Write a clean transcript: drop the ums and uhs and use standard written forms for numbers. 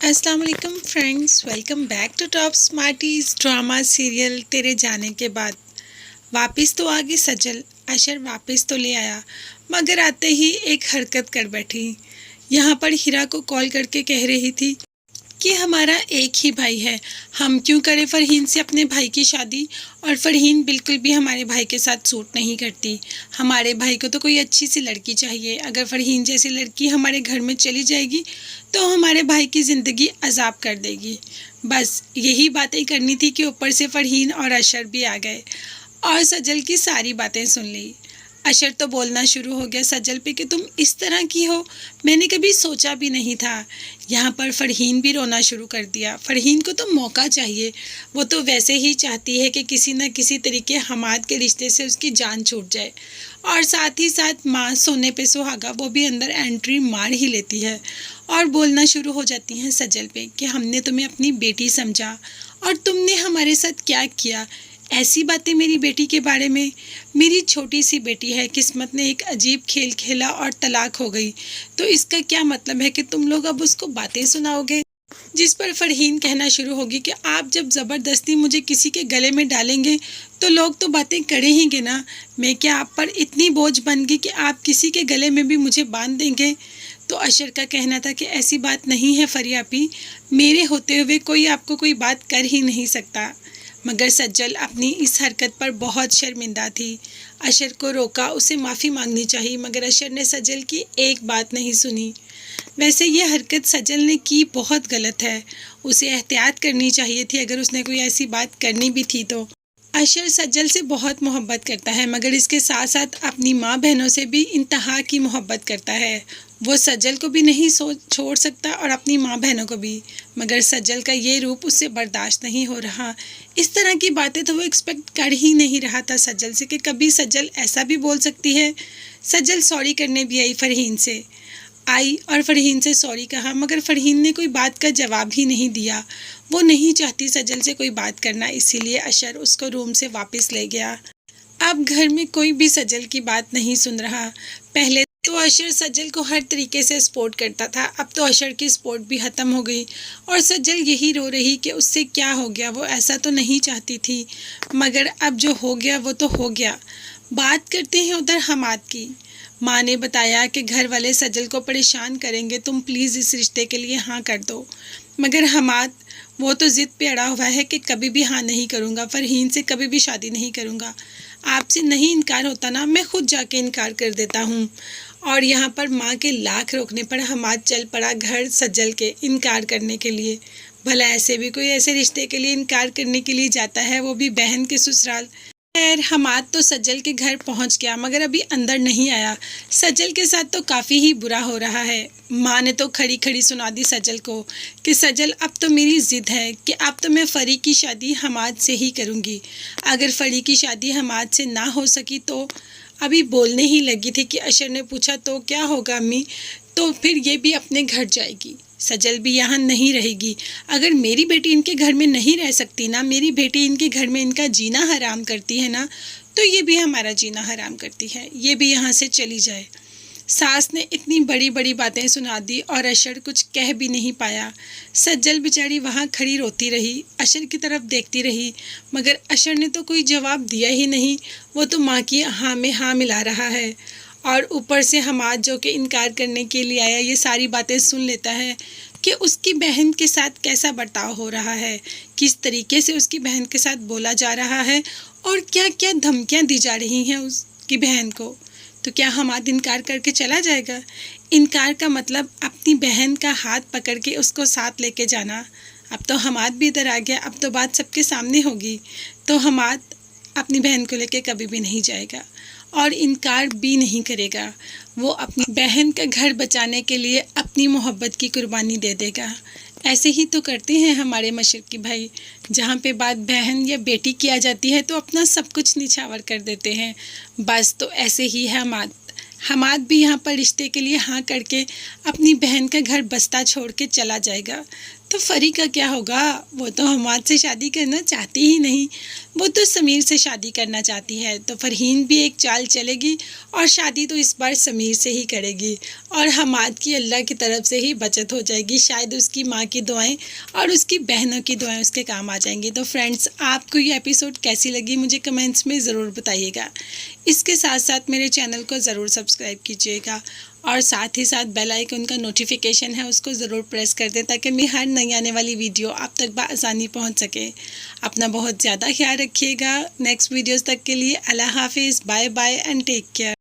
अस्सलाम वालेकुम friends, welcome back to top smarties drama serial तेरे जाने के बाद। वापस तो आ गई सजल। अशर वापस तो ले आया, मगर आते ही एक हरकत कर बैठी। यहाँ पर हिरा को कॉल करके कह रही थी कि हमारा एक ही भाई है, हम क्यों करें फरहीन से अपने भाई की शादी। और फरहीन बिल्कुल भी हमारे भाई के साथ सूट नहीं करती। हमारे भाई को तो कोई अच्छी सी लड़की चाहिए। अगर फरहीन जैसी लड़की हमारे घर में चली जाएगी तो हमारे भाई की ज़िंदगी अजाब कर देगी। बस यही बातें करनी थी कि ऊपर से फरहीन और अशर भी आ गए और सजल की सारी बातें सुन ली। अशर तो बोलना शुरू हो गया सजल पे कि तुम इस तरह की हो, मैंने कभी सोचा भी नहीं था। यहाँ पर फरहीन भी रोना शुरू कर दिया। फरहीन को तो मौका चाहिए, वो तो वैसे ही चाहती है कि किसी न किसी तरीके हमाद के रिश्ते से उसकी जान छूट जाए। और साथ ही साथ माँ सोने पे सुहागा वो भी अंदर एंट्री मार ही लेती है और बोलना शुरू हो जाती हैं सजल पे कि हमने तुम्हें अपनी बेटी समझा और तुमने हमारे साथ क्या किया। ऐसी बातें मेरी बेटी के बारे में। मेरी छोटी सी बेटी है, किस्मत ने एक अजीब खेल खेला और तलाक हो गई, तो इसका क्या मतलब है कि तुम लोग अब उसको बातें सुनाओगे। जिस पर फरहीन कहना शुरू होगी कि आप जब ज़बरदस्ती मुझे किसी के गले में डालेंगे तो लोग तो बातें करेंगे ना। मैं क्या आप पर इतनी बोझ बन गई कि आप किसी के गले में भी मुझे बांध देंगे। तो अशर का कहना था कि ऐसी बात नहीं है फरियापी, मेरे होते हुए कोई आपको कोई बात कर ही नहीं सकता। मगर सज्जल अपनी इस हरकत पर बहुत शर्मिंदा थी। अशर को रोका, उसे माफ़ी मांगनी चाहिए, मगर अशर ने सज्जल की एक बात नहीं सुनी। वैसे ये हरकत सज्जल ने की बहुत गलत है, उसे एहतियात करनी चाहिए थी अगर उसने कोई ऐसी बात करनी भी थी तो। अशर सज्जल से बहुत मोहब्बत करता है, मगर इसके साथ साथ अपनी माँ बहनों से भी इंतहा की मोहब्बत करता है। वो सज्जल को भी नहीं छोड़ सकता और अपनी माँ बहनों को भी। मगर सज्जल का ये रूप उससे बर्दाश्त नहीं हो रहा। इस तरह की बातें तो वो एक्सपेक्ट कर ही नहीं रहा था सज्जल से कि कभी सज्जल ऐसा भी बोल सकती है। सज्जल सॉरी करने भी आई और फरहीन से सॉरी कहा, मगर फरहीन ने कोई बात का जवाब ही नहीं दिया। वो नहीं चाहती सजल से कोई बात करना, इसीलिए अशर उसको रूम से वापस ले गया। अब घर में कोई भी सजल की बात नहीं सुन रहा। पहले तो अशर सजल को हर तरीके से सपोर्ट करता था, अब तो अशर की सपोर्ट भी ख़त्म हो गई और सजल यही रो रही कि उससे क्या हो गया। वो ऐसा तो नहीं चाहती थी, मगर अब जो हो गया वो तो हो गया। बात करते हैं उधर हमाद की। माँ ने बताया कि घर वाले सजल को परेशान करेंगे, तुम प्लीज़ इस रिश्ते के लिए हाँ कर दो। मगर हमाद वो तो ज़िद पे अड़ा हुआ है कि कभी भी हाँ नहीं करूँगा, फरहीन से कभी भी शादी नहीं करूँगा। आपसे नहीं इनकार होता ना, मैं खुद जाके इनकार कर देता हूँ। और यहाँ पर माँ के लाख रोकने पर हमाद चल पड़ा घर सज्जल के इनकार करने के लिए। भला ऐसे भी कोई ऐसे रिश्ते के लिए इनकार करने के लिए जाता है, वो भी बहन के ससुराल। खैर हमाद तो सज्जल के घर पहुंच गया, मगर अभी अंदर नहीं आया। सज्जल के साथ तो काफ़ी ही बुरा हो रहा है। माँ ने तो खड़ी खड़ी सुना दी सज्जल को कि सज्जल अब तो मेरी ज़िद है कि अब तो मैं फ़री की शादी हमाद से ही करूँगी। अगर फ़री की शादी हमाद से ना हो सकी तो। अभी बोलने ही लगी थी कि अशर ने पूछा तो क्या होगा अम्मी, तो फिर ये भी अपने घर जाएगी, सजल भी यहाँ नहीं रहेगी। अगर मेरी बेटी इनके घर में नहीं रह सकती ना, मेरी बेटी इनके घर में इनका जीना हराम करती है ना, तो ये भी हमारा जीना हराम करती है, ये भी यहाँ से चली जाए। सास ने इतनी बड़ी बड़ी बातें सुना दी और अशर कुछ कह भी नहीं पाया। सज्जल बेचारी वहाँ खड़ी रोती रही, अशर की तरफ देखती रही, मगर अशर ने तो कोई जवाब दिया ही नहीं। वो तो माँ की हाँ में हाँ मिला रहा है और ऊपर से हमाद जो कि इनकार करने के लिए आया ये सारी बातें सुन लेता है कि उसकी बहन के साथ कैसा बर्ताव हो रहा है, किस तरीके से उसकी बहन के साथ बोला जा रहा है और क्या क्या धमकियाँ दी जा रही हैं उसकी बहन को। तो क्या हमाद इनकार करके चला जाएगा। इनकार का मतलब अपनी बहन का हाथ पकड़ के उसको साथ लेके जाना। अब तो हमाद भी इधर आ गया, अब तो बात सबके सामने होगी। तो हमाद अपनी बहन को लेके कभी भी नहीं जाएगा और इनकार भी नहीं करेगा। वो अपनी बहन का घर बचाने के लिए अपनी मोहब्बत की कुर्बानी दे देगा। ऐसे ही तो करते हैं हमारे मशरक़ी भाई, जहाँ पे बात बहन या बेटी की आ जाती है तो अपना सब कुछ निछावर कर देते हैं। बस तो ऐसे ही है हमाद भी यहाँ पर रिश्ते के लिए हाँ करके अपनी बहन का घर बस्ता छोड़ के चला जाएगा। तो फरी का क्या होगा? वो तो हमाद से शादी करना चाहती ही नहीं, वो तो समीर से शादी करना चाहती है। तो फरहीन भी एक चाल चलेगी और शादी तो इस बार समीर से ही करेगी और हमाद की अल्लाह की तरफ से ही बचत हो जाएगी। शायद उसकी माँ की दुआएं और उसकी बहनों की दुआएं उसके काम आ जाएंगी। तो फ्रेंड्स, आपको ये एपिसोड कैसी लगी मुझे कमेंट्स में ज़रूर बताइएगा। इसके साथ साथ मेरे चैनल को ज़रूर सब्सक्राइब कीजिएगा और साथ ही साथ बेल आइकन का नोटिफिकेशन है उसको ज़रूर प्रेस कर दें ताकि मेरी हर नई आने वाली वीडियो आप तक बआसानी पहुंच सके। अपना बहुत ज़्यादा ख्याल रखिएगा। नेक्स्ट वीडियोस तक के लिए अल्लाह हाफिज़, bye bye and take care.